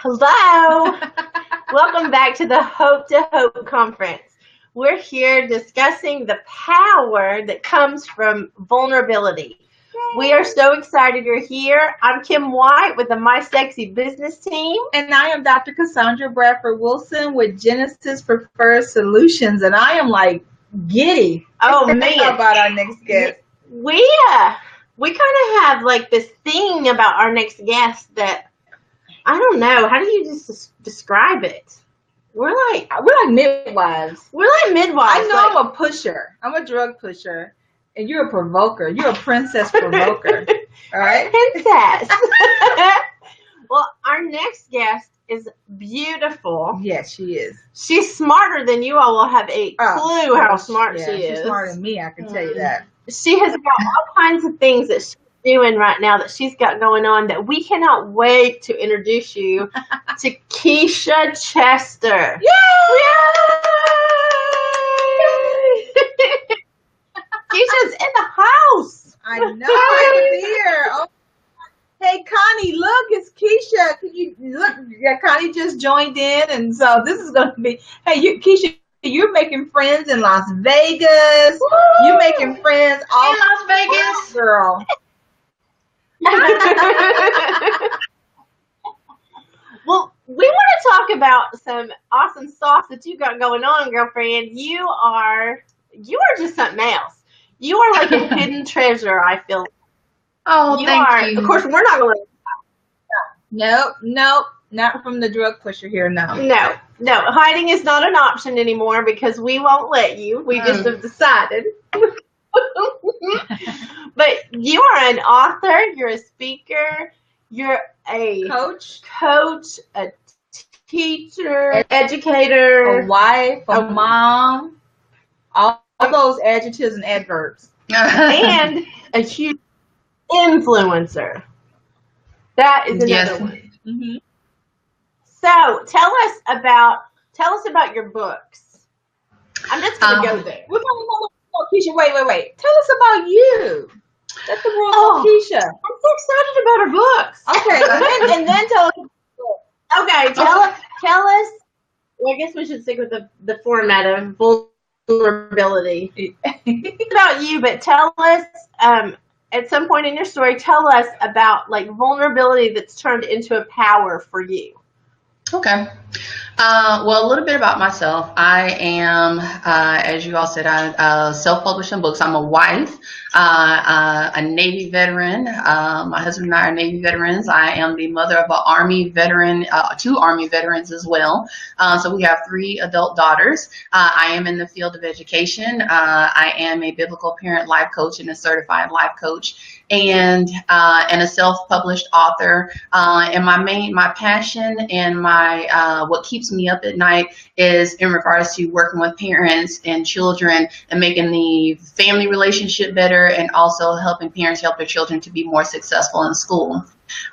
Hello. Welcome back to the Hope to Hope Conference. We're here discussing the power that comes from vulnerability. We are so excited you're here. I'm Kim White with the My Sexy Business team. And I am Dr. Cassandra Bradford Wilson with Genesis Preferred Solutions. And I am like giddy. Oh, man. About our next guest. We kind of have like this thing about our next guest that I don't know. How do you just describe it? We're like midwives. We're like midwives. I know I'm a pusher. I'm a drug pusher. And you're a provoker. You're a princess provoker. All right? Princess. Well, our next guest is beautiful. Yes, she is. She's smarter than you all will have a clue how smart she is. She's smarter than me, I can tell you that. She has got all kinds of things that she's doing right now that she's got going on that we cannot wait to introduce you to Keysha Chester. Yay! Keysha's in the house. I know. I'm here. Oh. Hey, Connie, look, it's Keysha. Can you look? Yeah, Connie just joined in, and so this is going to be. Hey, Keysha, you're making friends in Las Vegas. Woo! You're making friends all in Las Vegas, girl. Well, we want to talk about some awesome sauce that you got going on, girlfriend. You are just something else. You are like a hidden treasure, I feel. Oh, thank you. Of course, we're not going to. Nope, not from the drug pusher here, no. No, hiding is not an option anymore because we won't let you. We just have decided. But you are an author, you're a speaker, you're a coach, a teacher, educator, a wife, a mom, all those adjectives and adverbs. And a huge influencer. That is another one. Mm-hmm. So tell us about your books. I'm just gonna go there. Keysha, wait. Tell us about you. That's the rule of Keysha. I'm so excited about her books. Okay, and then tell us. Okay, tell us. Well, I guess we should stick with the format of vulnerability. It's about you, but tell us at some point in your story. Tell us about like vulnerability that's turned into a power for you. Okay. Well, a little bit about myself. I am, as you all said, I self-publish some books. I'm a wife, a Navy veteran. My husband and I are Navy veterans. I am the mother of an Army veteran, 2 Army veterans as well. So we have 3 adult daughters. I am in the field of education. I am a biblical parent life coach and a certified life coach, and a self-published author. And my passion and my what keeps me up at night is in regards to working with parents and children and making the family relationship better, and also helping parents help their children to be more successful in school.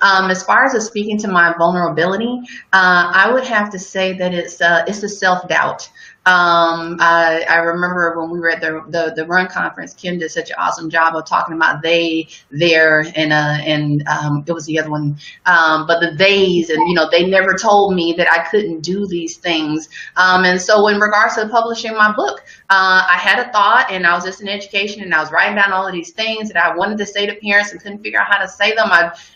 As far as speaking to my vulnerability, I would have to say that it's the self-doubt. I remember when we were at the Run conference, Kim did such an awesome job of talking about they, their, and it was the other one, but the theys, and they never told me that I couldn't do these things. And so in regards to publishing my book, I had a thought, and I was just in education, and I was writing down all of these things that I wanted to say to parents and couldn't figure out how to say them.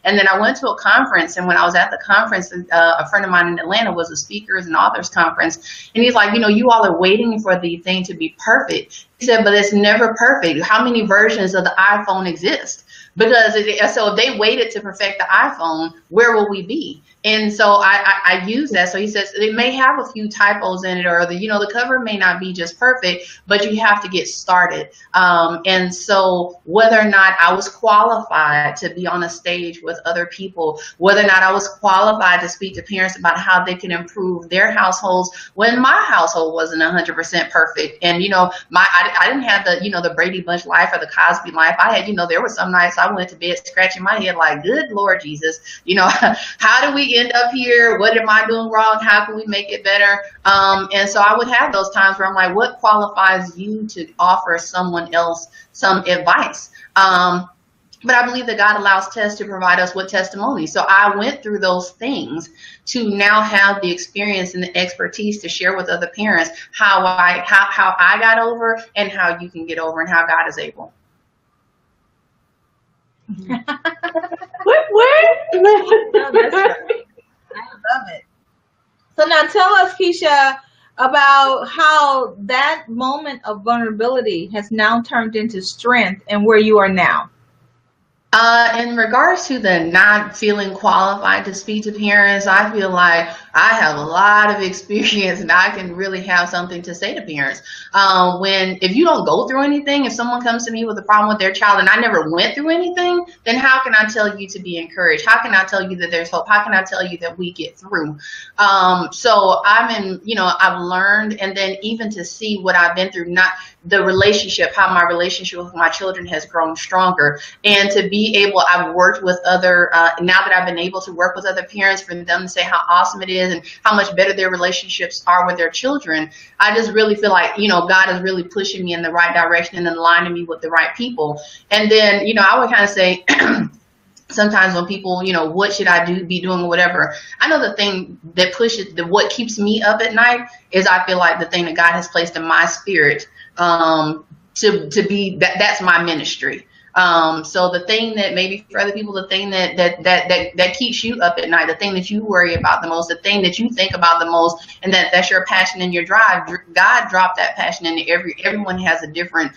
And then I went to a conference, and when I was at the conference, a friend of mine in Atlanta was a speakers and authors conference, and he's like, you all are waiting for the thing to be perfect. He said, but it's never perfect. How many versions of the iPhone exist? Because so if they waited to perfect the iPhone, where will we be? And so I use that. So he says it may have a few typos in it, or the cover may not be just perfect, but you have to get started. And so whether or not I was qualified to be on a stage with other people, whether or not I was qualified to speak to parents about how they can improve their households when my household wasn't 100% perfect. And I didn't have the Brady Bunch life or the Cosby life. I had there were some nights I went to bed scratching my head like, good Lord Jesus, how do we end up here? What am I doing wrong? How can we make it better? And so I would have those times where I'm like, what qualifies you to offer someone else some advice? But I believe that God allows tests to provide us with testimony. So I went through those things to now have the experience and the expertise to share with other parents how I got over and how you can get over and how God is able. What? No, that's right. I love it. So now tell us, Keysha, about how that moment of vulnerability has now turned into strength and where you are now. In regards to the not feeling qualified to speak to parents, I feel like I have a lot of experience and I can really have something to say to parents. If you don't go through anything, if someone comes to me with a problem with their child and I never went through anything, then how can I tell you to be encouraged? How can I tell you that there's hope? How can I tell you that we get through? So I've learned, and then even to see what I've been through, not the relationship, how my relationship with my children has grown stronger, and to be able, I've worked with other, now that I've been able to work with other parents, for them to say how awesome it is and how much better their relationships are with their children. I just really feel like, God is really pushing me in the right direction and aligning me with the right people. And then, I would kind of say, sometimes when people, what should I be doing or whatever, I know the thing that what keeps me up at night is, I feel like the thing that God has placed in my spirit, to be that's my ministry. So the thing that maybe for other people, the thing that keeps you up at night, the thing that you worry about the most, the thing that you think about the most, and that's your passion and your drive, God dropped that passion in everyone has a different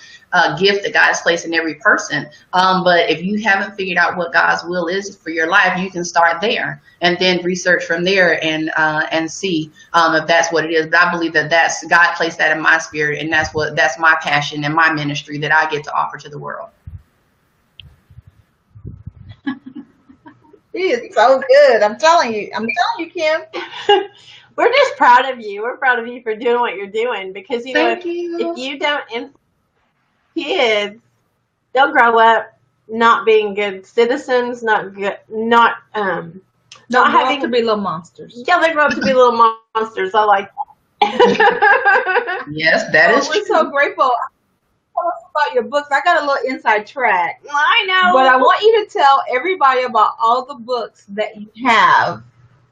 gift that God has placed in every person. But if you haven't figured out what God's will is for your life, you can start there and then research from there and see if that's what it is. But I believe that's God placed that in my spirit, and that's my passion and my ministry that I get to offer to the world. She is so good. I'm telling you, Kim. We're just proud of you. We're proud of you for doing what you're doing, because Thank if you don't influence kids, they'll grow up not being good citizens, not having to be little monsters. Yeah, they grow up to be little monsters. I like that. Yes, that is true. We're so grateful. Tell us about your books. I got a little inside track. I know. But I want you to tell everybody about all the books that you have.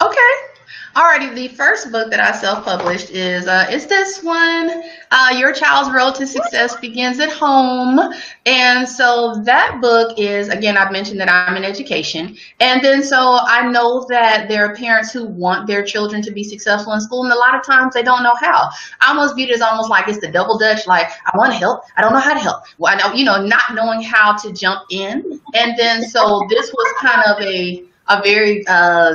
Okay. Alrighty, the first book that I self-published is this one, Your Child's Road to Success Begins at Home. And so that book is, again, I've mentioned that I'm in education. And then so I know that there are parents who want their children to be successful in school, and a lot of times they don't know how. I almost view it as almost like it's the double dutch, like I want to help, I don't know how to help. Well, I know, not knowing how to jump in. And then so this was kind of a very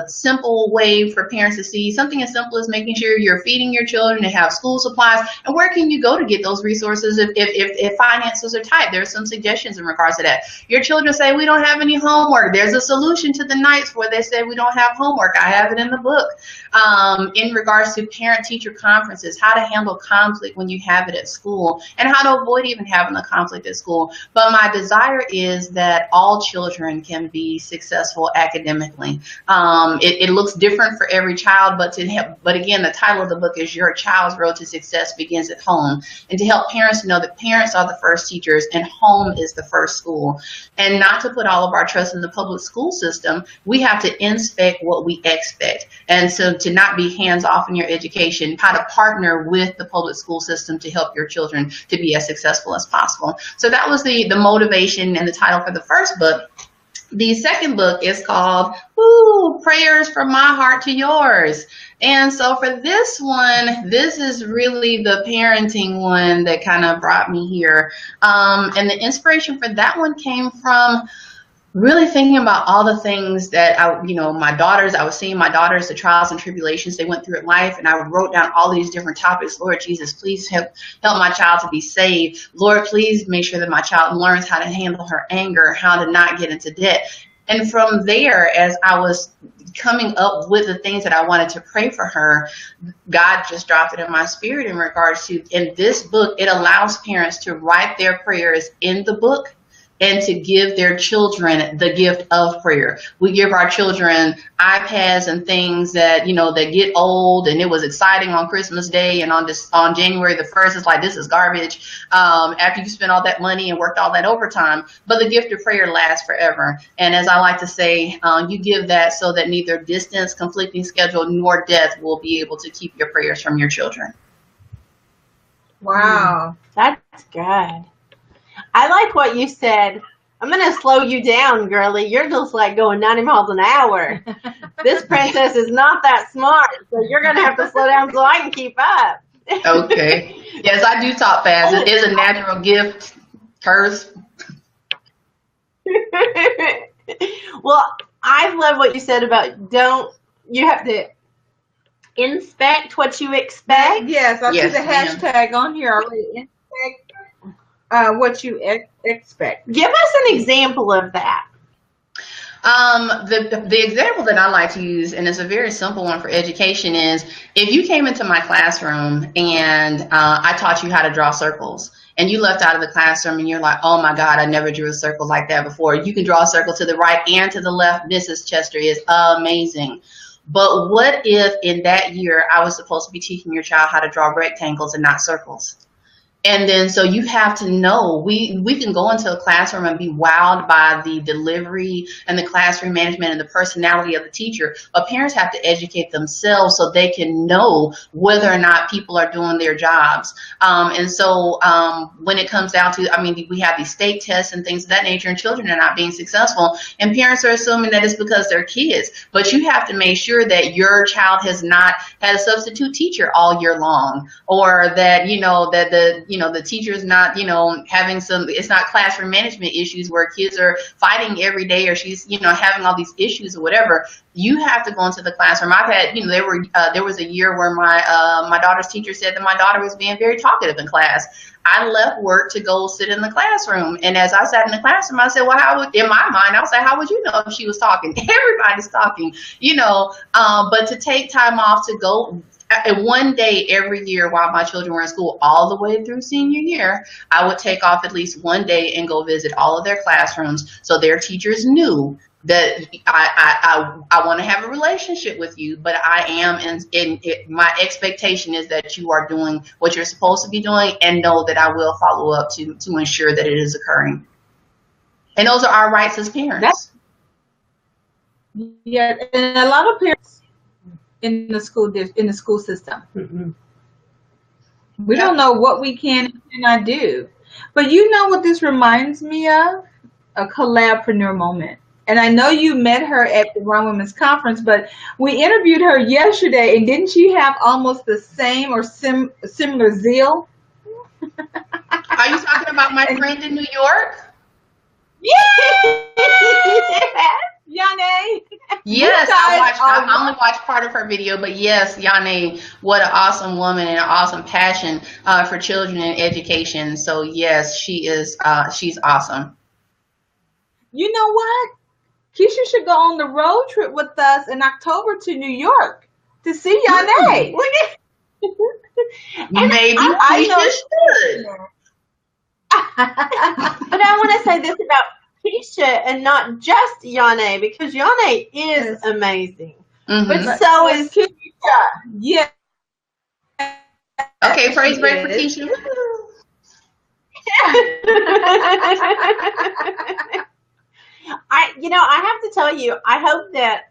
simple way for parents to see something as simple as making sure you're feeding your children and have school supplies, and where can you go to get those resources if finances are tight. There's some suggestions in regards to that. Your children say we don't have any homework. There's a solution to the nights where they say we don't have homework. I have it in the book. In regards to parent-teacher conferences, how to handle conflict when you have it at school, and how to avoid even having a conflict at school. But my desire is that all children can be successful academically. It looks different for every child, but again, the title of the book is Your Child's Road to Success Begins at Home, and to help parents know that parents are the first teachers and home is the first school, and not to put all of our trust in the public school system. We have to inspect what we expect, and so to not be hands off in your education, how to partner with the public school system to help your children to be as successful as possible. So that was the motivation and the title for the first book. The second book is called Prayers from My Heart to Yours. And so for this one, this is really the parenting one that kind of brought me here. And the inspiration for that one came from really thinking about all the things that I was seeing my daughters, the trials and tribulations they went through in life, and I wrote down all these different topics. Lord Jesus, please help my child to be saved. Lord, please make sure that my child learns how to handle her anger, how to not get into debt. And from there, as I was coming up with the things that I wanted to pray for her, God just dropped it in my spirit in regards to, in this book, it allows parents to write their prayers in the book and to give their children the gift of prayer. We give our children iPads and things that, you know, that get old, and it was exciting on Christmas Day, and on January the 1st, it's like, this is garbage, after you spent all that money and worked all that overtime. But the gift of prayer lasts forever. And as I like to say, you give that so that neither distance, conflicting schedule, nor death will be able to keep your prayers from your children. Wow. That's good. I like what you said. I'm going to slow you down, girly. You're just like going 90 miles an hour. This princess is not that smart, so you're going to have to slow down so I can keep up. Okay. Yes, I do talk fast. It is a natural gift. Curse. Well, I love what you said about you have to inspect what you expect. Yes, I see the ma'am. hashtag on here already. Inspect what you expect. Give us an example of that. The example that I like to use, and it's a very simple one for education, is if you came into my classroom and I taught you how to draw circles, and you left out of the classroom and you're like, oh my God, I never drew a circle like that before. You can draw a circle to the right and to the left. Mrs. Chester is amazing. But what if in that year I was supposed to be teaching your child how to draw rectangles and not circles? And then, so you have to know, we can go into a classroom and be wowed by the delivery and the classroom management and the personality of the teacher, but parents have to educate themselves so they can know whether or not people are doing their jobs. And so when it comes down to, I mean, we have these state tests and things of that nature, and children are not being successful, and parents are assuming that it's because they're kids. But you have to make sure that your child has not had a substitute teacher all year long, or that, you know, that the teacher is not, having it's not classroom management issues where kids are fighting every day, or she's, having all these issues or whatever. You have to go into the classroom. I've had, there was a year where my daughter's teacher said that my daughter was being very talkative in class. I left work to go sit in the classroom. And as I sat in the classroom, I said, well, in my mind, I was like, how would you know if she was talking? Everybody's talking, but to take time off to go. And one day every year while my children were in school, all the way through senior year, I would take off at least one day and go visit all of their classrooms so their teachers knew that I want to have a relationship with you, but I am my expectation is that you are doing what you're supposed to be doing, and know that I will follow up to ensure that it is occurring. And those are our rights as parents. Yeah, and a lot of parents in the school system, we don't know what we can and cannot do. But you know what this reminds me of? A collabpreneur moment. And I know you met her at the Run Women's Conference, but we interviewed her yesterday, and didn't she have almost the same or similar zeal? Are you talking about my friend in New York? Yeah! Yane. Yes, I only watched part of her video, but yes, Yane, what an awesome woman and an awesome passion for children and education. So yes, she's awesome. You know what? Keysha should go on the road trip with us in October to New York to see Yane. Maybe Keysha should. But I want to say this about Keysha and not just Yane, because Yane is amazing. But so is Keysha. Yeah. Okay, praise break for Keysha. I have to tell you, I hope that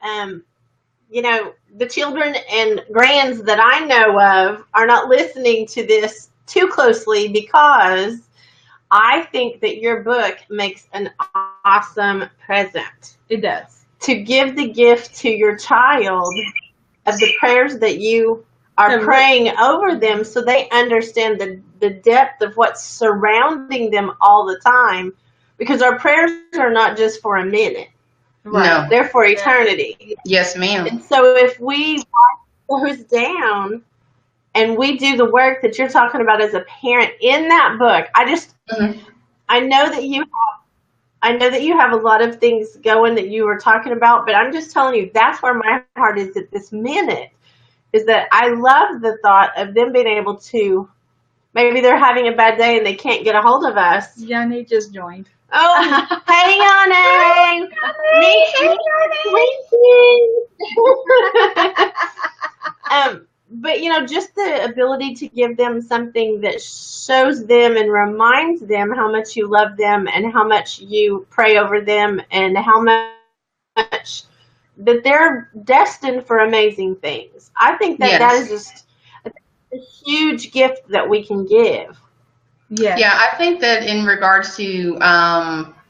the children and grands that I know of are not listening to this too closely, because I think that your book makes an awesome present. It does. To give the gift to your child of the prayers that you are praying over them, so they understand the depth of what's surrounding them all the time. Because our prayers are not just for a minute. Right. No. They're for eternity. Yes, ma'am. And so if we write those down and we do the work that you're talking about as a parent in that book, I know that you have a lot of things going that you were talking about, but I'm just telling you, that's where my heart is at this minute, is that I love the thought of them being able to maybe they're having a bad day and they can't get a hold of us. Yanni just joined. Oh, hey, Yanni. But, just the ability to give them something that shows them and reminds them how much you love them and how much you pray over them and how much that they're destined for amazing things. I think that that is just a huge gift that we can give. Yeah, I think that in regards to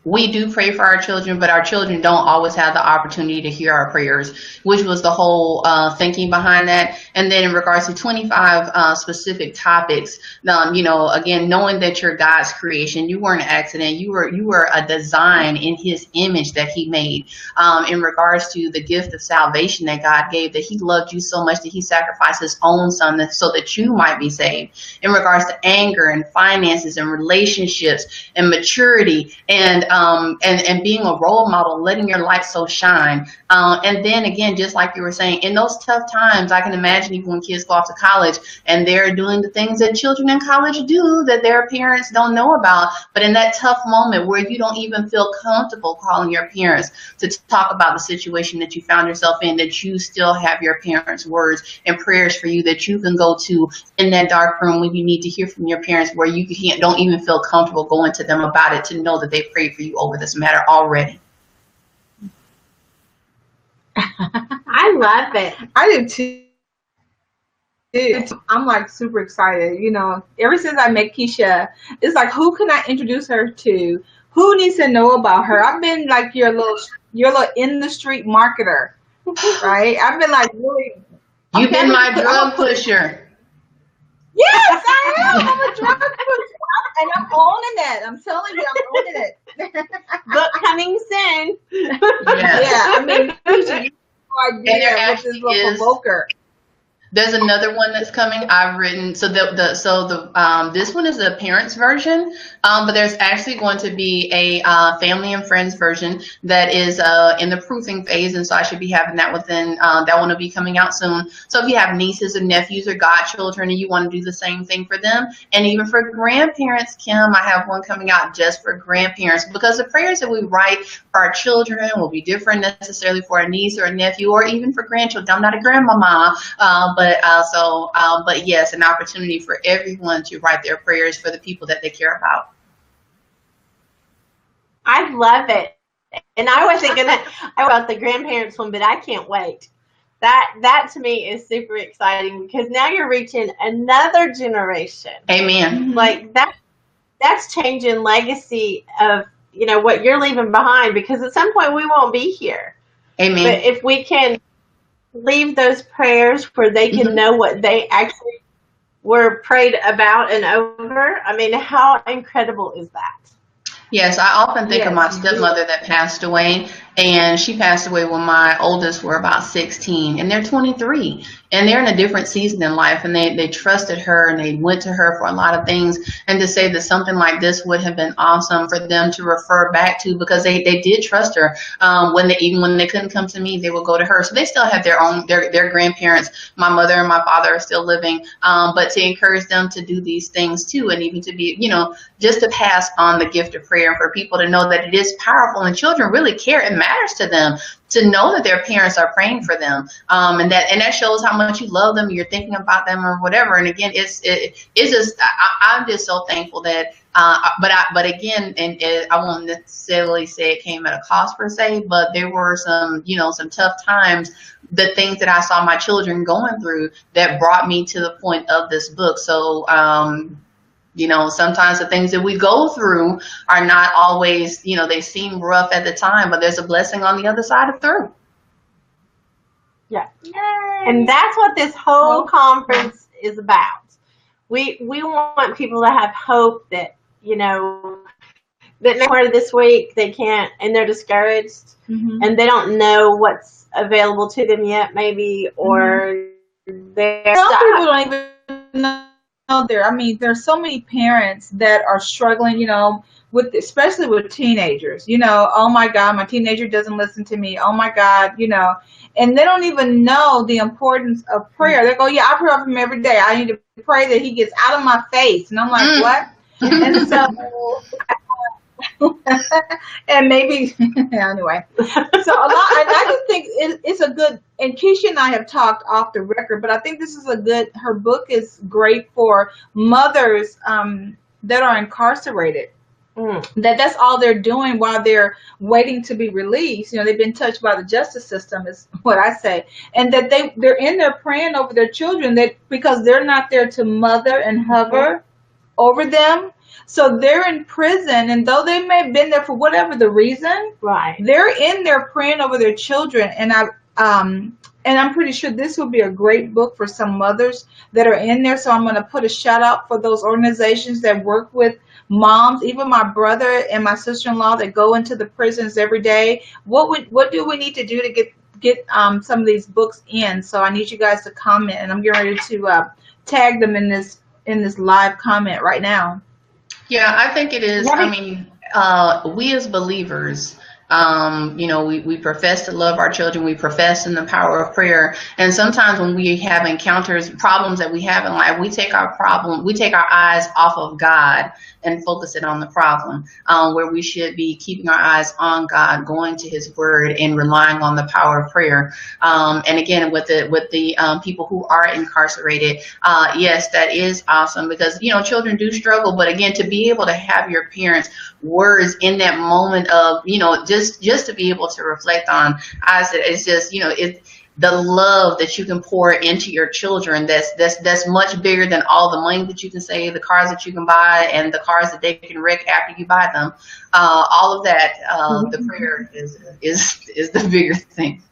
we do pray for our children, but our children don't always have the opportunity to hear our prayers, which was the whole thinking behind that. And then in regards to 25 specific topics, again, knowing that you're God's creation, you weren't an accident, you were a design in His image that He made. In regards to the gift of salvation that God gave, that He loved you so much that He sacrificed His own Son so that you might be saved. In regards to anger and finances and relationships and maturity and being a role model, letting your light so shine. And then again, just like you were saying, in those tough times, I can imagine even when kids go off to college and they're doing the things that children in college do that their parents don't know about. But in that tough moment where you don't even feel comfortable calling your parents to talk about the situation that you found yourself in, that you still have your parents' words and prayers for you that you can go to in that dark room when you need to hear from your parents, where you don't even feel comfortable going to them about it, to know that they prayed for you over this matter already. I love it. I do too. I'm like super excited. Ever since I met Keysha, it's like, who can I introduce her to? Who needs to know about her? I've been like your little in the street marketer, right? I've been like really. You've been my drug pusher. Yes, I am. I'm a drug pusher. And I'm owning it. I'm telling you, I'm owning it. Book coming soon. Yeah, I mean, you have no idea what this little provoker. There's another one that's coming. I've written this one is the parents version, but there's actually going to be a family and friends version that is in the proofing phase, and so I should be having that within that one will be coming out soon. So if you have nieces or nephews or godchildren and you want to do the same thing for them, and even for grandparents, Kim, I have one coming out just for grandparents, because the prayers that we write for our children will be different necessarily for a niece or a nephew or even for grandchildren. I'm not a grandmama, but yes, an opportunity for everyone to write their prayers for the people that they care about. I love it. And I wasn't going to about the grandparents one, but I can't wait. That to me is super exciting, because now you're reaching another generation. Amen. Like that's changing legacy of, what you're leaving behind, because at some point we won't be here. Amen. But if we can leave those prayers where they can know what they actually were prayed about and over, I mean, how incredible is that? Yes, I often think of my stepmother that passed away, and she passed away when my oldest were about 16, and they're 23, and they're in a different season in life, and they trusted her, and they went to her for a lot of things, and to say that something like this would have been awesome for them to refer back to, because they did trust her. Even when they couldn't come to me, they would go to her. So they still have their grandparents. My mother and my father are still living, but to encourage them to do these things too, and even to be, just to pass on the gift of prayer, and for people to know that it is powerful, and children really care. It matters to them to know that their parents are praying for them, and that shows how much you love them, you're thinking about them or whatever. And again, it's just I'm just so thankful that but again, and I won't necessarily say it came at a cost per se, but there were some tough times, the things that I saw my children going through that brought me to the point of this book. So sometimes the things that we go through are not always, they seem rough at the time, but there's a blessing on the other side of through. Yeah. Yay. And that's what this whole conference is about. We want people to have hope that, that part of this week they can't, and they're discouraged, and they don't know what's available to them yet, maybe, or they're some people don't even know. There's so many parents that are struggling, with especially with teenagers. Oh my God, my teenager doesn't listen to me. Oh my God, and they don't even know the importance of prayer. They go, yeah, I pray for him every day. I need to pray that he gets out of my face. And I'm like, what? And so, and maybe anyway. So a lot, and I just think it's a good. And Keysha and I have talked off the record, but I think this is a good. Her book is great for mothers that are incarcerated. That's all they're doing while they're waiting to be released. They've been touched by the justice system, is what I say, and that they're in there praying over their children, that because they're not there to mother and hover over them. So they're in prison, and though they may have been there for whatever the reason, right, they're in there praying over their children. And I'm pretty sure this will be a great book for some mothers that are in there. So I'm going to put a shout out for those organizations that work with moms, even my brother and my sister-in-law that go into the prisons every day. What do we need to do to get some of these books in? So I need you guys to comment, and I'm getting ready to tag them in this live comment right now. Yeah, I think it is. I mean, we as believers, we profess to love our children. We profess in the power of prayer. And sometimes when we have encounters, problems that we have in life, we take our eyes off of God and focus it on the problem, where we should be keeping our eyes on God, going to his word and relying on the power of prayer. And again, with the people who are incarcerated, yes, that is awesome, because, children do struggle. But again, to be able to have your parents' words in that moment of, just to be able to reflect on, I said, it's just, the love that you can pour into your children, that's much bigger than all the money that you can save, the cars that you can buy, and the cars that they can wreck after you buy them. All of that, the prayer is the bigger thing.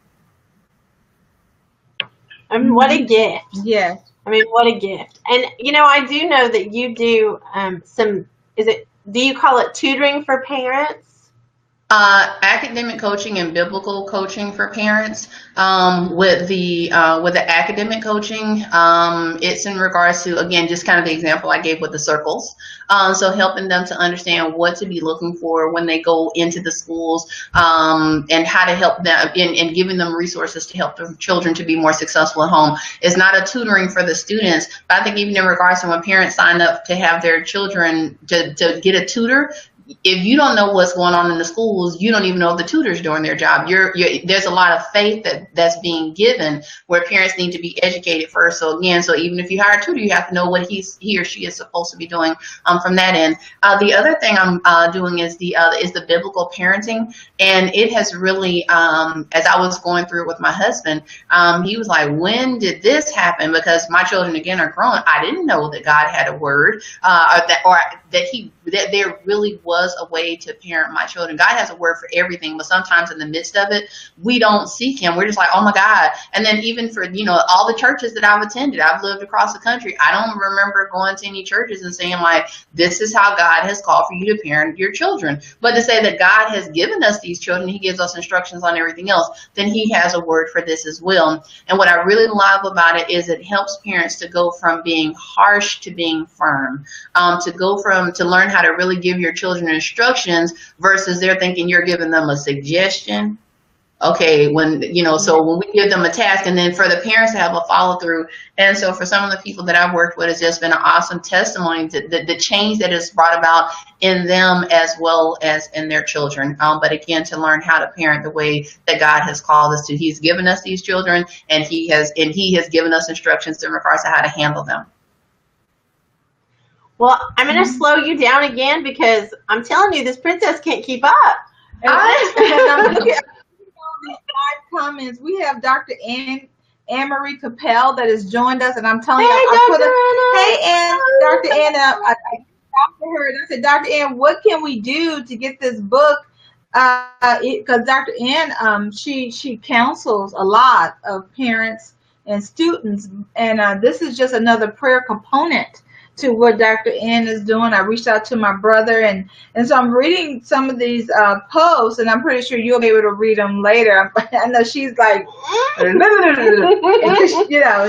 I mean, what a gift. Yes. I mean, what a gift. And, I do know that you do do you call it tutoring for parents? Academic coaching and biblical coaching for parents. With the academic coaching, it's in regards to, again, just kind of the example I gave with the circles. So helping them to understand what to be looking for when they go into the schools, and how to help them, and giving them resources to help their children to be more successful at home. It's not a tutoring for the students, but I think even in regards to when parents sign up to have their children to get a tutor, if you don't know what's going on in the schools, you don't even know if the tutor's doing their job. There's a lot of faith that's being given, where parents need to be educated first. So again, even if you hire a tutor, you have to know what he or she is supposed to be doing from that end. The other thing I'm doing is the biblical parenting, and it has really, as I was going through it with my husband, he was like, "When did this happen?" Because my children again are grown. I didn't know that God had a word, that there really was a way to parent my children. God has a word for everything, but sometimes in the midst of it, we don't seek him. We're just like, oh my God. And then even for, all the churches that I've attended, I've lived across the country, I don't remember going to any churches and saying like, this is how God has called for you to parent your children. But to say that God has given us these children, he gives us instructions on everything else, then he has a word for this as well. And what I really love about it is it helps parents to go from being harsh to being firm, to learn how to really give your children instructions versus they're thinking you're giving them a suggestion. Okay, so when we give them a task, and then for the parents to have a follow through. And so for some of the people that I've worked with, it's just been an awesome testimony to the change that is brought about in them as well as in their children. But again, to learn how to parent the way that God has called us to. He's given us these children, and he has given us instructions in regards to how to handle them. Well, I'm going to slow you down again, because I'm telling you, this princess can't keep up. And I'm looking at these live comments. We have Dr. Anne-Marie Capel that has joined us, and I'm telling you, hey, Anne, Dr. Anne, I talked to her, and I said, Dr. Anne, what can we do to get this book? Because Dr. Anne, she counsels a lot of parents and students, and this is just another prayer component to what Dr. Ann is doing. I reached out to my brother, and so I'm reading some of these posts, and I'm pretty sure you'll be able to read them later. I know she's like,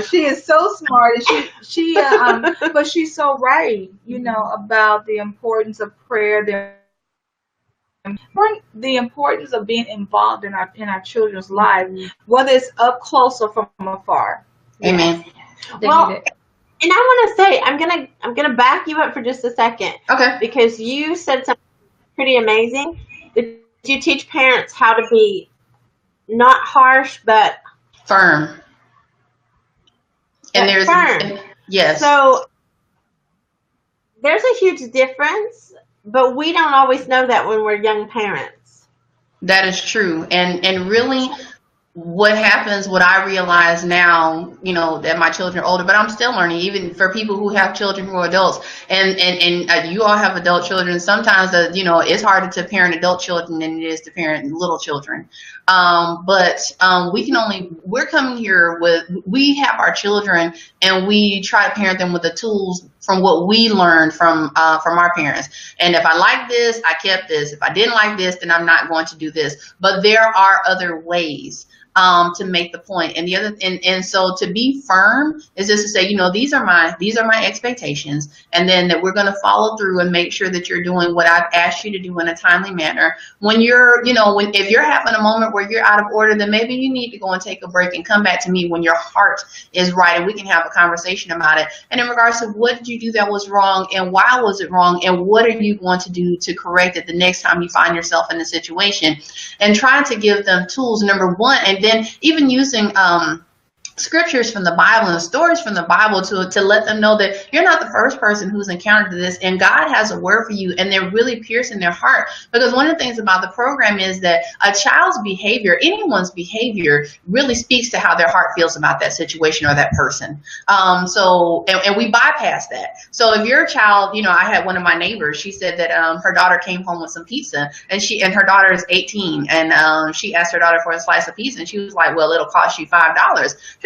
she is so smart, and but she's so right, about the importance of prayer, the the importance of being involved in our children's lives, whether it's up close or from afar. Amen. Well, and I want to say, I'm gonna back you up for just a second. Okay. Because you said something pretty amazing. That you teach parents how to be not harsh, but firm. And there's firm. Yes. So there's a huge difference, but we don't always know that when we're young parents. That is true. And really what happens, what I realize now, that my children are older, but I'm still learning, even for people who have children who are adults, and you all have adult children. Sometimes, it's harder to parent adult children than it is to parent little children. But we're coming here we have our children, and we try to parent them with the tools from what we learned from our parents. And if I like this, I kept this. If I didn't like this, then I'm not going to do this. But there are other ways to make the point. And the other, and so to be firm is just to say, these are my expectations, and then that we're going to follow through and make sure that you're doing what I've asked you to do in a timely manner. When you're, if you're having a moment where you're out of order, then maybe you need to go and take a break and come back to me when your heart is right, and we can have a conversation about it. And in regards to what did you do that was wrong, and why was it wrong, and what are you going to do to correct it the next time you find yourself in a situation, and trying to give them tools, number one, and then even using scriptures from the Bible and stories from the Bible to let them know that you're not the first person who's encountered this, and God has a word for you, and they're really piercing their heart. Because one of the things about the program is that a child's behavior, anyone's behavior, really speaks to how their heart feels about that situation or that person. And we bypass that. So if you're a child, I had one of my neighbors, she said that her daughter came home with some pizza, and her daughter is 18, and she asked her daughter for a slice of pizza, and she was like, well, it'll cost you $5.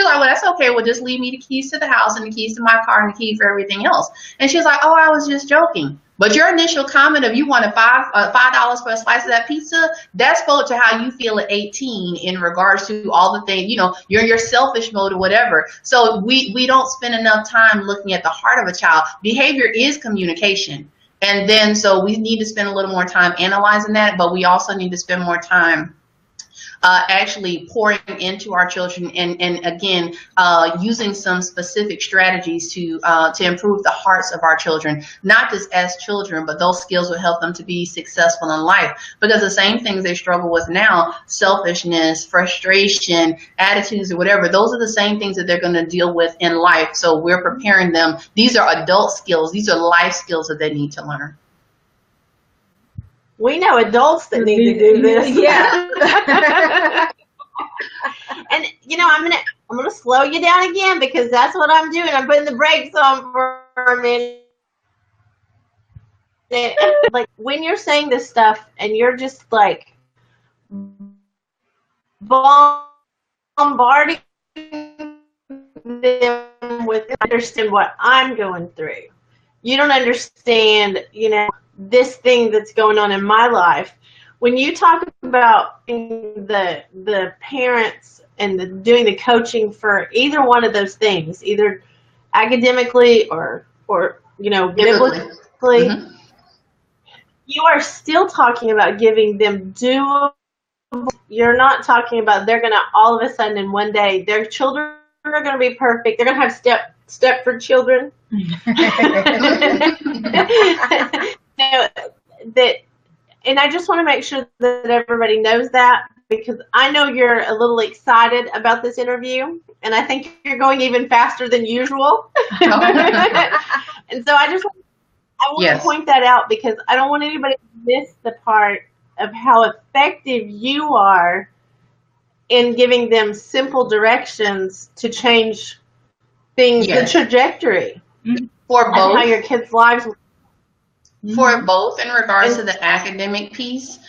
She's like, well, that's okay. Well, just leave me the keys to the house and the keys to my car and the key for everything else. And she's like, oh, I was just joking. But your initial comment of you wanted $5 for a slice of that pizza, that spoke to how you feel at 18 in regards to all the things, you're in your selfish mode or whatever. So we don't spend enough time looking at the heart of a child. Behavior is communication. And then so we need to spend a little more time analyzing that, but we also need to spend more time actually pouring into our children, and again, using some specific strategies to improve the hearts of our children, not just as children, but those skills will help them to be successful in life. Because the same things they struggle with now, selfishness, frustration, attitudes, or whatever, those are the same things that they're going to deal with in life. So we're preparing them. These are adult skills. These are life skills that they need to learn. We know adults that need to do this. Yeah. And I'm gonna slow you down again, because that's what I'm doing. I'm putting the brakes on for a minute. Like when you're saying this stuff and you're just like bombarding them with understand what I'm going through. You don't understand, this thing that's going on in my life. When you talk about the parents and doing the coaching for either one of those things, either academically or biblically, Mm-hmm. you are still talking about giving them doable. You're not talking about they're going to all of a sudden in one day their children are going to be perfect. They're going to have Stepford children. And I just want to make sure that everybody knows that, because I know you're a little excited about this interview, and I think you're going even faster than usual. And so I want to point that out, because I don't want anybody to miss the part of how effective you are in giving them simple directions to change things, the trajectory for both, how your kids' lives. For both in regards to the academic piece,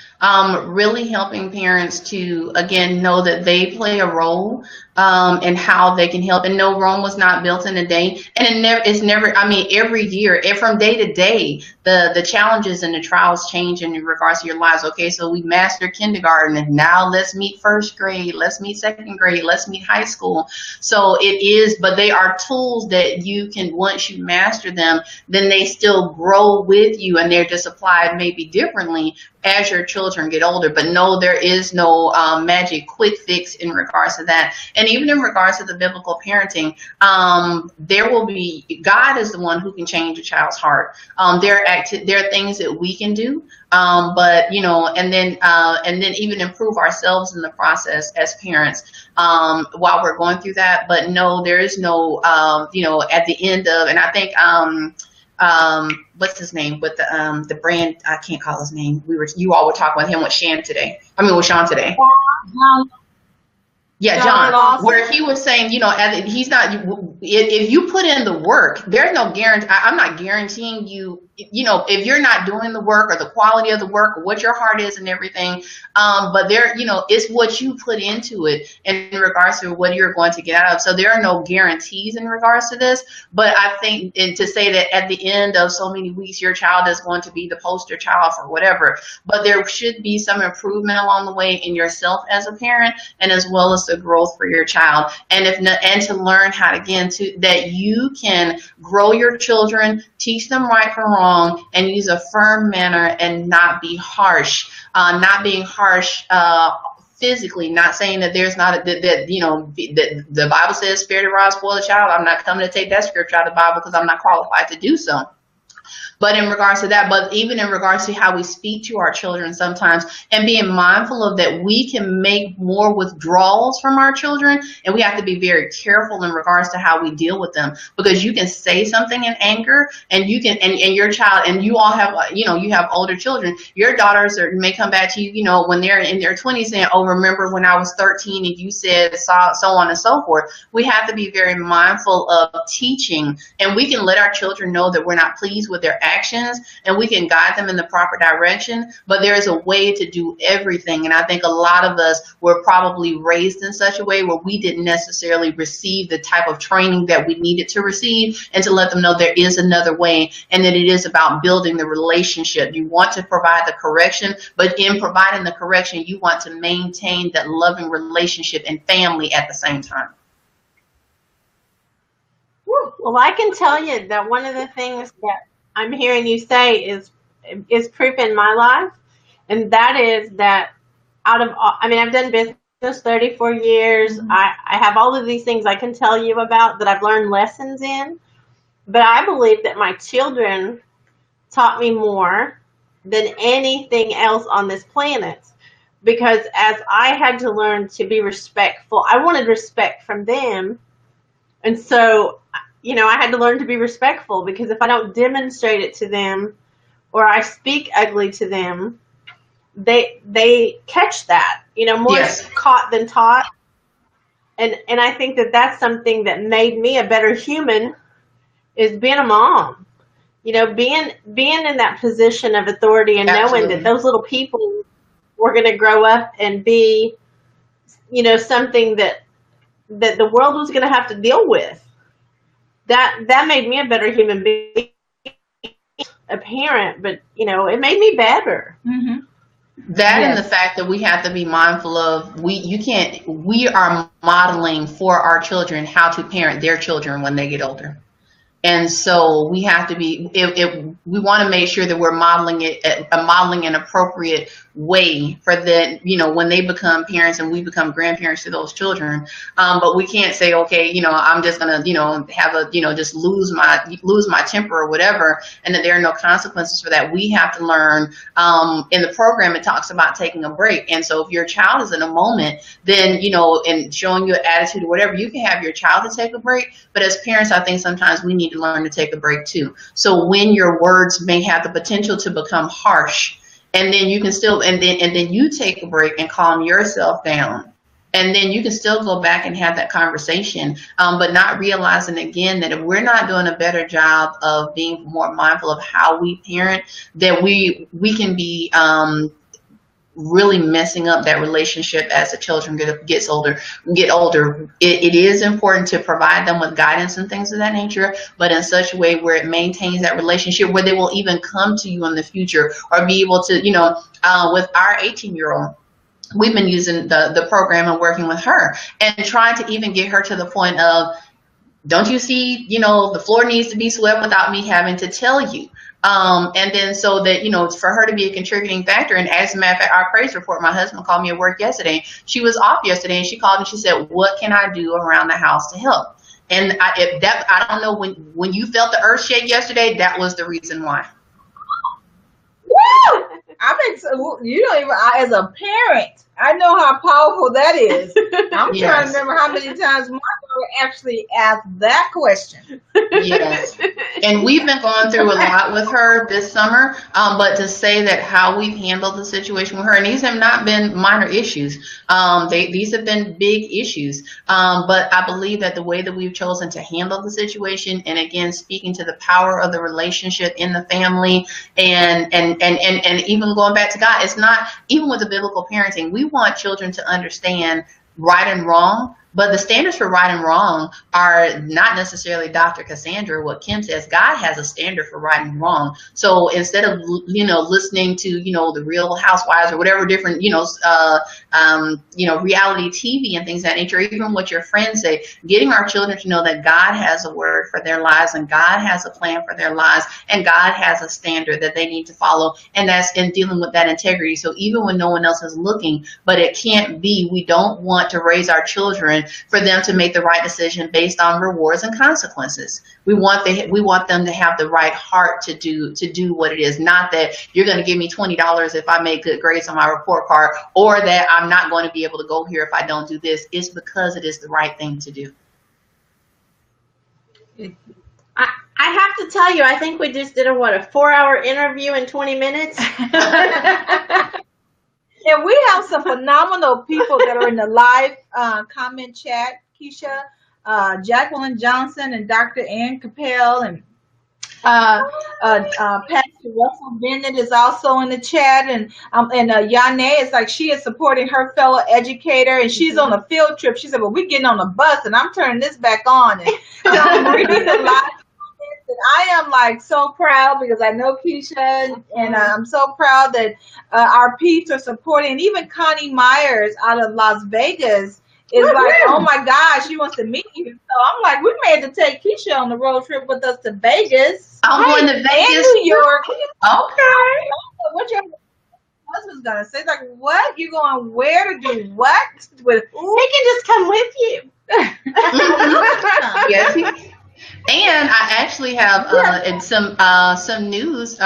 really helping parents to, again, know that they play a role and how they can help. And no, Rome was not built in a day. And it's never, every year, from day to day, the challenges and the trials change in regards to your lives. Okay, so we mastered kindergarten, and now let's meet first grade, let's meet second grade, let's meet high school. So it is, but they are tools that you can, once you master them, then they still grow with you, and they're just applied maybe differently as your children get older. But no, there is no magic quick fix in regards to that. And even in regards to the biblical parenting, there will be, God is the one who can change a child's heart. There are things that we can do, but and then even improve ourselves in the process as parents while we're going through that. But no, there is no at the end of, and I think what's his name with the brand, I can't call his name. You all were talking with him with Sean today. Yeah, John, where he was saying, he's not, if you put in the work, there's no guarantee. I'm not guaranteeing you, if you're not doing the work or the quality of the work or what your heart is and everything. But it's what you put into it in regards to what you're going to get out of. So there are no guarantees in regards to this. But I think, and to say that at the end of so many weeks, your child is going to be the poster child for whatever, but there should be some improvement along the way in yourself as a parent, and as well as the growth for your child, and to learn how that you can grow your children, teach them right from wrong, and use a firm manner and not be harsh, not being harsh physically, not saying that there's not that the Bible says spare the rod, spoil the child. I'm not coming to take that scripture out of the Bible because I'm not qualified to do so. But in regards to that, but even in regards to how we speak to our children sometimes, and being mindful of that, we can make more withdrawals from our children, and we have to be very careful in regards to how we deal with them, because you can say something in anger, and you can, and your child, and you all have, you have older children. Your daughters may come back to you, when they're in their 20s, saying, "Oh, remember when I was 13 and you said so on and so forth." We have to be very mindful of teaching, and we can let our children know that we're not pleased with their actions, and we can guide them in the proper direction, but there is a way to do everything. And I think a lot of us were probably raised in such a way where we didn't necessarily receive the type of training that we needed to receive, and to let them know there is another way, and that it is about building the relationship. You want to provide the correction, but in providing the correction, you want to maintain that loving relationship and family at the same time. Well, I can tell you that one of the things that I'm hearing you say is proof in my life, and that is that I've done business 34 years. Mm-hmm. I have all of these things I can tell you about that I've learned lessons in, but I believe that my children taught me more than anything else on this planet, because as I had to learn to be respectful, I wanted respect from them, and so I had to learn to be respectful, because if I don't demonstrate it to them, or I speak ugly to them, they catch that, more yes. Caught than taught. And I think that that's something that made me a better human, is being a mom, being in that position of authority, and Absolutely. Knowing that those little people were going to grow up and be, something that the world was going to have to deal with. That made me a better human being, a parent, but it made me better. Mm-hmm. That yes. And the fact that we have to be mindful of, we are modeling for our children how to parent their children when they get older. And so we have to be, we want to make sure that we're modeling an appropriate way for the, when they become parents and we become grandparents to those children. But we can't say, okay, I'm just going to, have just lose my temper or whatever, and that there are no consequences for that. We have to learn, in the program, it talks about taking a break. And so if your child is in a moment, then, and showing you an attitude or whatever, you can have your child to take a break. But as parents, I think sometimes we need to learn to take a break too. So when your words may have the potential to become harsh, and then you can still, and then you take a break and calm yourself down, and then you can still go back and have that conversation, but not realizing again that if we're not doing a better job of being more mindful of how we parent, that we can be really messing up that relationship as the children get older. It is important to provide them with guidance and things of that nature, but in such a way where it maintains that relationship, where they will even come to you in the future, or be able to, with our 18-year-old, we've been using the program and working with her and trying to even get her to the point of, don't you see, the floor needs to be swept without me having to tell you. And then so that, for her to be a contributing factor. And as a matter of fact, our praise report, my husband called me at work yesterday. She was off yesterday and she called and she said, what can I do around the house to help? And I don't know, when you felt the earth shake yesterday, that was the reason why. Woo! You don't even, as a parent, I know how powerful that is. I'm trying to remember how many times my daughter actually asked that question. Yes. And we've been going through a lot with her this summer, but to say that how we've handled the situation with her, and these have not been minor issues. These have been big issues. But I believe that the way that we've chosen to handle the situation, and again, speaking to the power of the relationship in the family, and even going back to God, it's not, even with the biblical parenting, we want children to understand right and wrong, but the standards for right and wrong are not necessarily Dr. Cassandra. What Kim says, God has a standard for right and wrong. So instead of, listening to, the Real Housewives or whatever different, reality TV and things of that nature, even what your friends say, getting our children to know that God has a word for their lives and God has a plan for their lives and God has a standard that they need to follow. And that's in dealing with that integrity. So even when no one else is looking, but it can't be, we don't want to raise our children for them to make the right decision based on rewards and consequences. We want them to have the right heart to do what it is. Not that you're going to give me $20 if I make good grades on my report card, or that I'm not going to be able to go here if I don't do this. It's because it is the right thing to do. I have to tell you, I think we just did a 4-hour interview in 20 minutes. And we have some phenomenal people that are in the live comment chat. Keysha, Jacqueline Johnson, and Dr. Ann Capel, and Pastor Russell Bennett is also in the chat, and Yane is like, she is supporting her fellow educator, and she's on a field trip. She said, well, we're getting on the bus, and I'm turning this back on, and so I'm reading the live. And I am like so proud because I know Keysha, and I'm so proud that our peeps are supporting. And even Connie Myers out of Las Vegas is like, oh my gosh, she wants to meet you. So I'm like, we may have to take Keysha on the road trip with us to Vegas. I'm going to Vegas, New York. Okay. What your husband's gonna say? Like, what? You going where to do what? He can just come with you. Yes. And I actually have some news.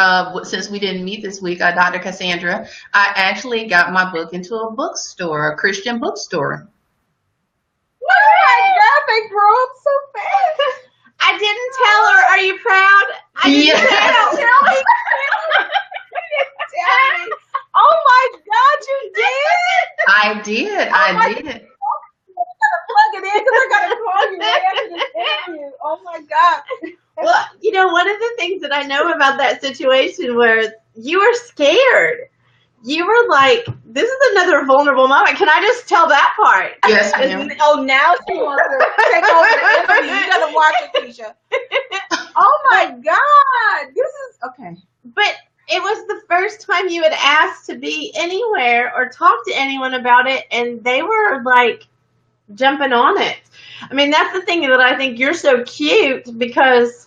Since we didn't meet this week, Dr. Cassandra, I actually got my book into a bookstore, a Christian bookstore. Oh my God, they grew up so fast. I didn't tell her. Are you proud? I didn't tell me. Oh my God, you did? I did. Plug it in because I gotta call you right after this interview. Oh my God. Well, one of the things that I know about that situation where you were scared. You were like, this is another vulnerable moment. Can I just tell that part? Yes, ma'am. Oh, now she wants to take over the interview. You gotta watch it, Keysha. Oh my God. This is okay. But it was the first time you had asked to be anywhere or talk to anyone about it, and they were like jumping on it. I mean, that's the thing that I think you're so cute because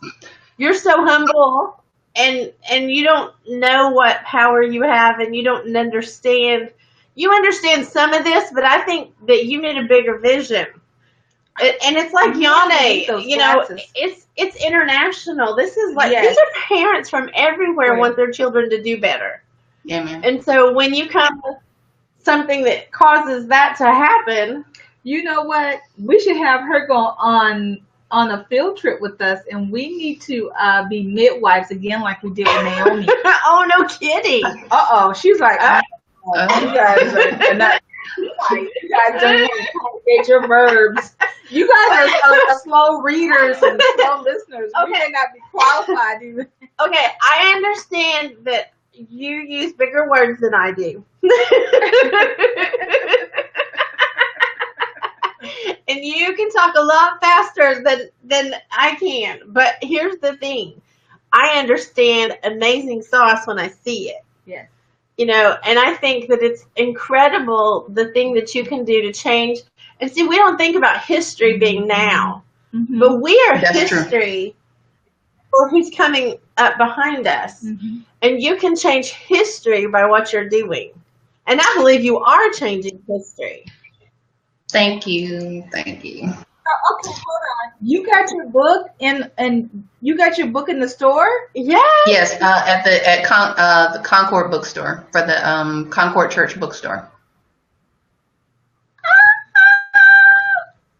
you're so humble and you don't know what power you have, and you don't understand. You understand some of this, but I think that you need a bigger vision. And it's like Yane, it's international. This is like, these are parents from everywhere want their children to do better. Yeah, man. And so when you come with something that causes that to happen, you know what? We should have her go on a field trip with us, and we need to be midwives again like we did with Naomi. Oh, no kidding. Uh-oh. She's like, you guys are not. You guys don't want to conjugate your verbs. You guys are slow readers and slow listeners. Okay. We may not be qualified even. Okay, I understand that you use bigger words than I do. And you can talk a lot faster than I can. But here's the thing. I understand amazing sauce when I see it. Yes. And I think that it's incredible the thing that you can do to change. And see, we don't think about history being now, but we are history for who's coming up behind us. Mm-hmm. And you can change history by what you're doing. And I believe you are changing history. Thank you. Thank you. Okay, hold on. You got your book and you got your book in the store? Yeah. Yes, at the Concord bookstore, for the Concord Church bookstore.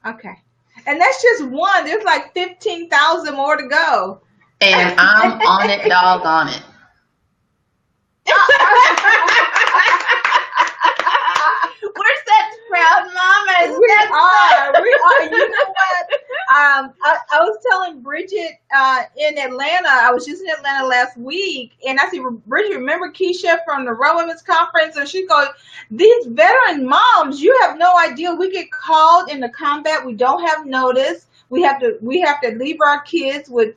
Okay. And that's just one. There's like 15,000 more to go. And I'm on it, doggone it. We're such proud mamas. We are. You know what? I was telling Bridget in Atlanta. I was just in Atlanta last week, and I said, Bridget, remember Keysha from the Row Women's Conference? And she goes, "These veteran moms, you have no idea. We get called into combat. We don't have notice. We have to leave our kids with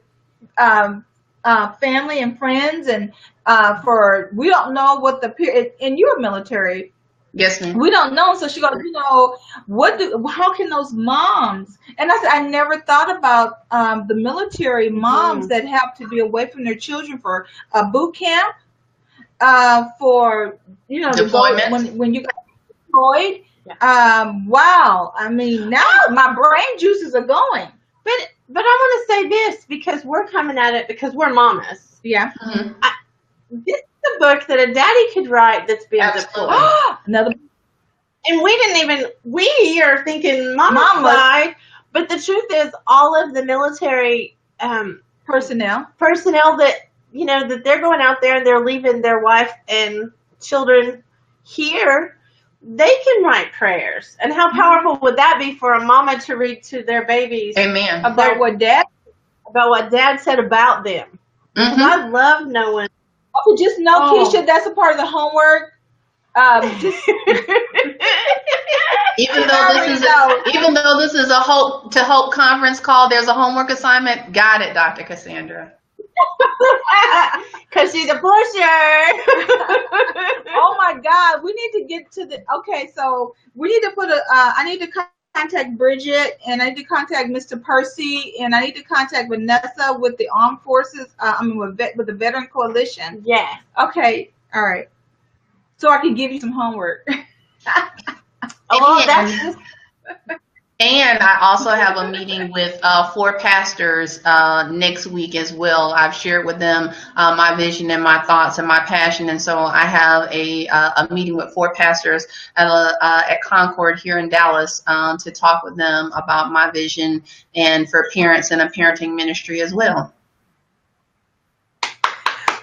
family and friends, and we don't know what the period. And you're military." Yes, ma'am. We don't know. So she goes, how can those moms? And I said, I never thought about the military moms that have to be away from their children for a boot camp, for, deployment. when you got deployed. Yeah. Wow. I mean, now my brain juices are going. But I want to say this, because we're coming at it because we're mamas. Yeah. Mm-hmm. This is a book that a daddy could write that's being Absolutely. deployed. Another. And we are thinking mama died, but the truth is all of the military Personnel that, that they're going out there and they're leaving their wife and children here, they can write prayers. And how powerful would that be for a mama to read to their babies Amen. about what dad said about them. Mm-hmm. I love knowing. Okay, just know, Keysha, that's a part of the homework. Even though this is a Hope conference call, there's a homework assignment. Got it, Dr. Cassandra. Because she's a pusher. Oh my God, we need to get to so we need to I need to contact Bridget, and I need to contact Mr. Percy, and I need to contact Vanessa with the Armed Forces, with the Veteran Coalition. Yeah. Okay, all right. So I can give you some homework. And I also have a meeting with 4 pastors next week as well. I've shared with them my vision and my thoughts and my passion, and so I have a meeting with 4 pastors at Concord here in Dallas to talk with them about my vision and for parents and a parenting ministry as well.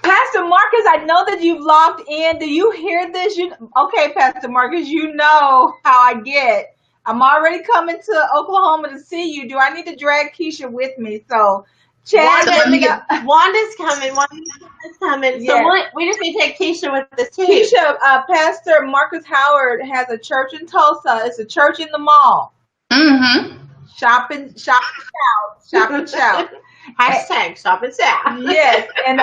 Pastor Marcus, I know that you've logged in. Do you hear this? Okay, Pastor Marcus, you know how I get. I'm already coming to Oklahoma to see you. Do I need to drag Keysha with me? So, Chad, Wanda's coming. Yes. So we just need to take Keysha with us too. Keysha, Pastor Marcus Howard has a church in Tulsa. It's a church in the mall. Mm-hmm. Shop and shout. Shop and shout. Hashtag shop and shout. Yes, and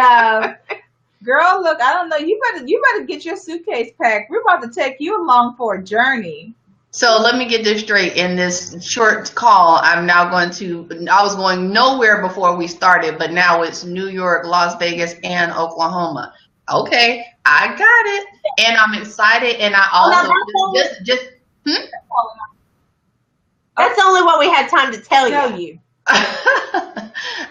girl, look, I don't know. You better get your suitcase packed. We're about to take you along for a journey. So let me get this straight. In this short call, I was going nowhere before we started, but now it's New York, Las Vegas, and Oklahoma. Okay, I got it. And I'm excited. And I also That's only what we had time to tell you.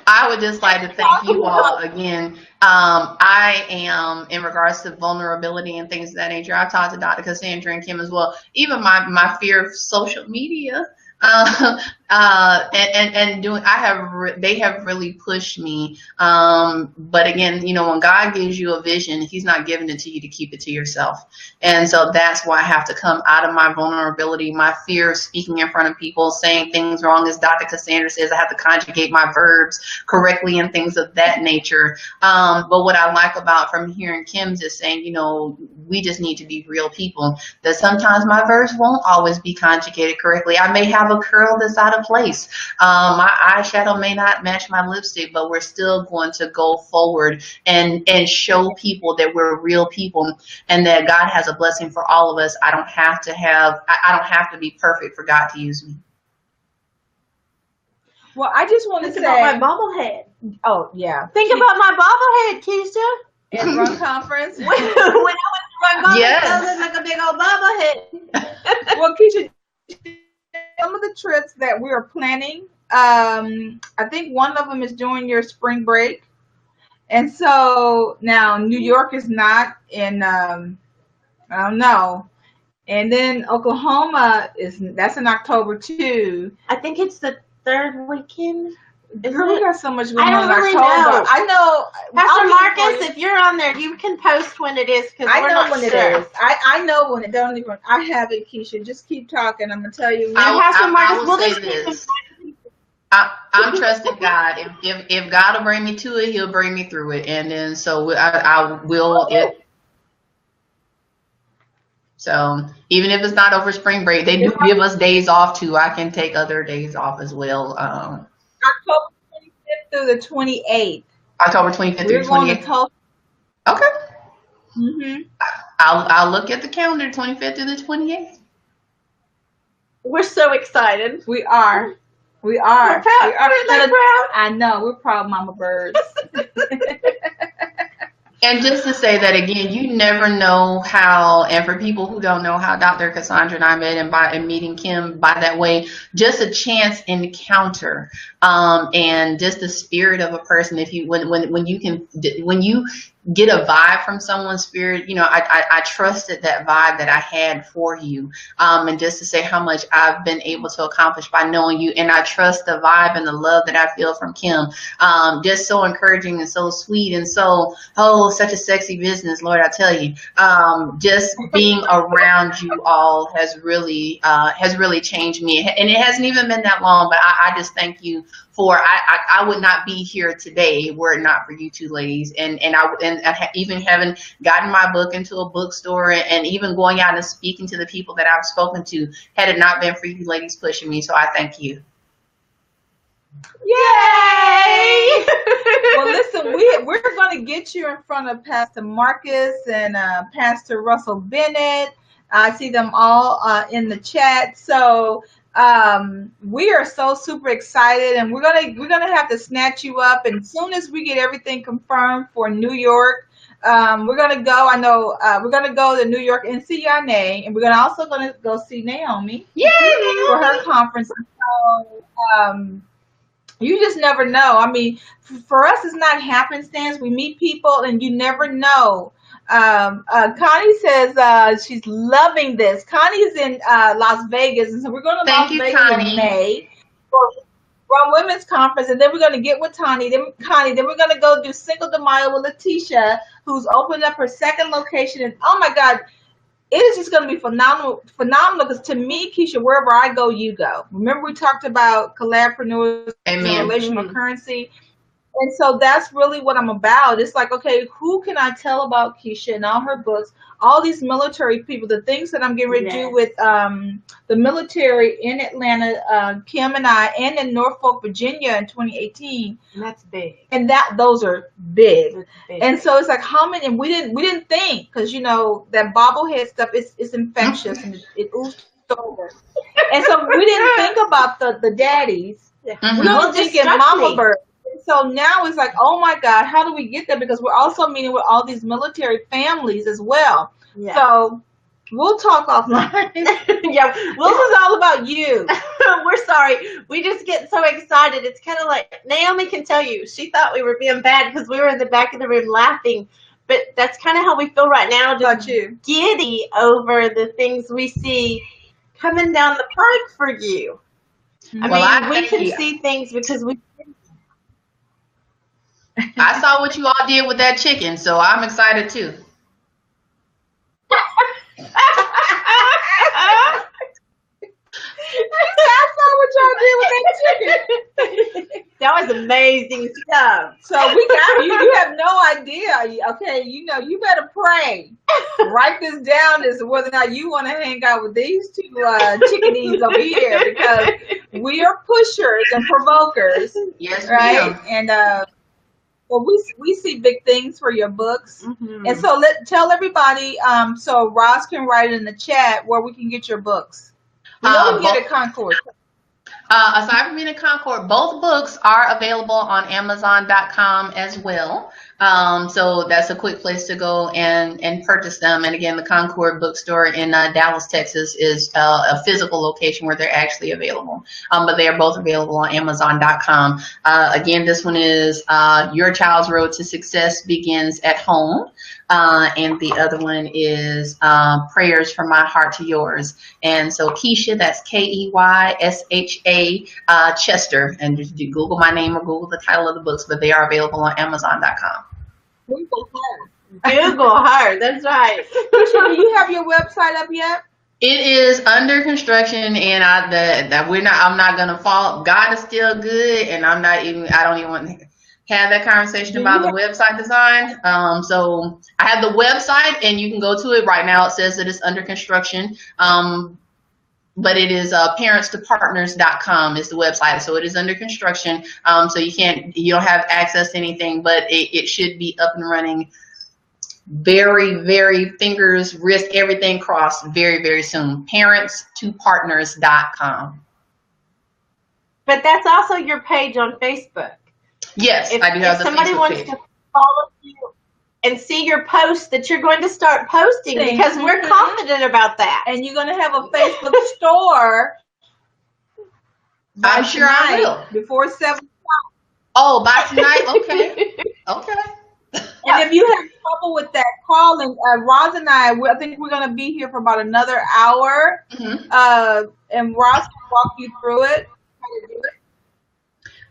I would just like to thank you all again. I am, in regards to vulnerability and things of that nature, I've talked to Dr. Cassandra and Kim as well. Even my fear of social media, they have really pushed me. But again, when God gives you a vision, He's not giving it to you to keep it to yourself. And so that's why I have to come out of my vulnerability, my fear of speaking in front of people, saying things wrong, as Dr. Cassandra says. I have to conjugate my verbs correctly and things of that nature. But what I like about from hearing Kim just saying, we just need to be real people, that sometimes my verbs won't always be conjugated correctly. I may have a curl that's out of place. My eyeshadow may not match my lipstick, but we're still going to go forward and show people that we're real people and that God has a blessing for all of us. I don't have to be perfect for God to use me. Well, I just want to say about my bobblehead. Oh yeah. Think about my bobblehead, Keisha. At Run Conference. When I went to Run Conference, Yes. I looked like a big old bobblehead. Well, Keisha, some of the trips that we are planning, I think one of them is during your spring break. And so now New York is not in, I don't know. And then Oklahoma that's in October too. I think it's the third weekend. Girl, we got so much going I on don't in really October. know. I know. Pastor I'll get it for Marcus, you. if you're on there, you can post when it is because I we're know not when sure. it is. I know when it don't even. I have it, Keisha. Just keep talking. I'm gonna tell you. When. And Pastor Marcus, will we'll say just keep this. I'm trusting God. If God will bring me to it, He'll bring me through it, and then so I will it. So even if it's not over spring break, they do give us days off too. I can take other days off as well. October 25th through the 28th. October 25th through We're going to 28th. Tulsa. Okay. Mm-hmm. I'll look at the calendar, 25th through the 28th. We're so excited. We are. We are. We're proud. We are. We're like proud. I know. We're proud mama birds. And just to say that again, you never know how, and for people who don't know how Dr. Cassandra and I met and meeting Kim by that way, just a chance encounter, and just the spirit of a person. If you, when you get a vibe from someone's spirit, you know, I trusted that vibe that I had for you, and just to say how much I've been able to accomplish by knowing you, and I trust the vibe and the love that I feel from Kim, just so encouraging and so sweet and so, such a sexy business, Lord, I tell you, just being around you all has really changed me, and it hasn't even been that long, but I just thank you for, I would not be here today were it not for you two ladies, and even having gotten my book into a bookstore, and even going out and speaking to the people that I've spoken to, had it not been for you ladies pushing me. So I thank you. Yay! Well, listen, we're going to get you in front of Pastor Marcus and Pastor Russell Bennett. I see them all in the chat. So we are so super excited, and we're gonna have to snatch you up. And as soon as we get everything confirmed for New York, we're gonna go. I know we're gonna go to New York and see Yane, and we're also gonna go see Naomi. Yay, for her conference. So, you just never know. I mean, for us, it's not happenstance. We meet people, and you never know. Connie says she's loving this. Connie is in Las Vegas, and so we're going to Las Vegas Connie. in May for Women's Conference, and then we're going to get with Connie. Then we're going to go do Cinco de Mayo with Letitia, who's opened up her second location. And oh my God, it is just going to be phenomenal. Because to me, Keisha, wherever I go, you go. Remember, we talked about collabpreneurs and relational currency. And so that's really what I'm about. It's like, okay, who can I tell about Keisha and all her books, all these military people, the things that I'm getting ready to do with the military in Atlanta, Kim and I, and in Norfolk, Virginia in 2018. And that's big. And those are big. Big. And so it's like, how many? And we didn't think, because you know that bobblehead stuff is infectious and it oozed over. And so we didn't think about the daddies. Mm-hmm. We were thinking mama bird. So now it's like, oh my God, how do we get there? Because we're also meeting with all these military families as well. Yeah. So we'll talk offline. Yeah, this is all about you. We're sorry. We just get so excited. It's kind of like Naomi can tell you. She thought we were being bad because we were in the back of the room laughing. But that's kind of how we feel right now. Just giddy over the things we see coming down the pike for you. I mean, we can see things because we. I saw what you all did with that chicken, so I'm excited too. I saw what y'all did with that chicken. That was amazing stuff. So we got you. You have no idea. Okay, you better pray. Write this down as to whether or not you want to hang out with these two chickadees over here, because we are pushers and provokers. Yes, right. And well, we see big things for your books. Mm-hmm. And so tell everybody, so Roz can write in the chat where we can get your books. We know we get a Concord. Aside from being in Concord, both books are available on Amazon.com as well. So that's a quick place to go and purchase them. And again, the Concord bookstore in Dallas, Texas is a physical location where they're actually available. But they are both available on Amazon.com. Again, this one is Your Child's Road to Success Begins at Home. And the other one is Prayers from My Heart to Yours. And so Keysha, that's Keysha Chester. And just Google my name or Google the title of the books, but they are available on Amazon.com. Google her. Google her. That's right. Keysha, do you have your website up yet? It is under construction, and I'm not gonna fall. God is still good, and I don't even want to have that conversation about the website design. So I have the website, and you can go to it right now. It says that it's under construction. But it is parentstopartners.com is the website. So it is under construction. So you don't have access to anything, but it should be up and running very, very fingers, wrist, everything crossed very, very soon. Parentstopartners.com. But that's also your page on Facebook. Yes, I do have the Facebook page. If somebody wants to follow you and see your posts that you're going to start posting, because we're confident about that. And you're going to have a Facebook store. I'm sure I will. Before 7 o'clock. Oh, by tonight? Okay. Okay. And if you have trouble with that, call. And Roz and I think we're going to be here for about another hour. Mm-hmm. And Roz can walk you through it. How to do it.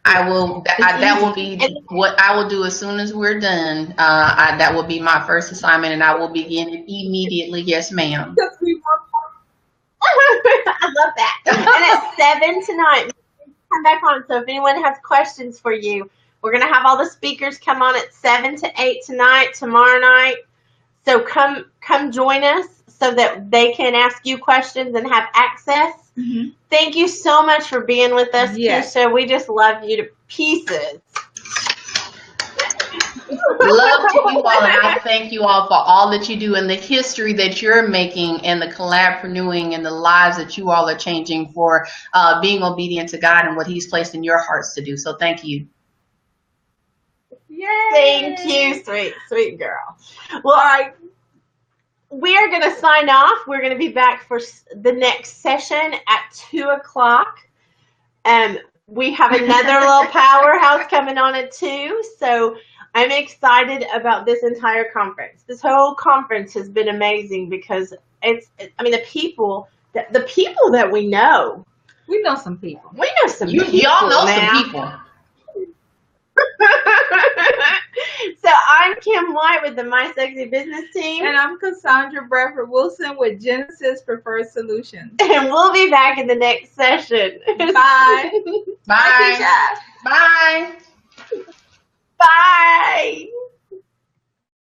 I will. That will be what I will do as soon as we're done. That will be my first assignment, and I will begin it immediately. Yes, ma'am. I love that. And at 7 tonight, come back on. So if anyone has questions for you, we're gonna have all the speakers come on at 7 to 8 tonight, tomorrow night. So come join us so that they can ask you questions and have access. Mm-hmm. Thank you so much for being with us, yes. Keysha. We just love you to pieces. Love to you all, and I thank you all for all that you do and the history that you're making and the collabpreneuring and the lives that you all are changing for being obedient to God and what He's placed in your hearts to do. So thank you. Yay. Thank you, sweet girl. Well, all right. We are going to sign off. We're going to be back for the next session at 2 o'clock. We have another little powerhouse coming on at 2. So I'm excited about this entire conference. This whole conference has been amazing because the people that we know. We know some people. We know some people. Y'all know some people. So I'm Kim White with the My Sexy Business Team. And I'm Cassandra Bradford Wilson with Genesis Preferred Solutions. And we'll be back in the next session. Bye. Bye. Bye. Bye. Bye.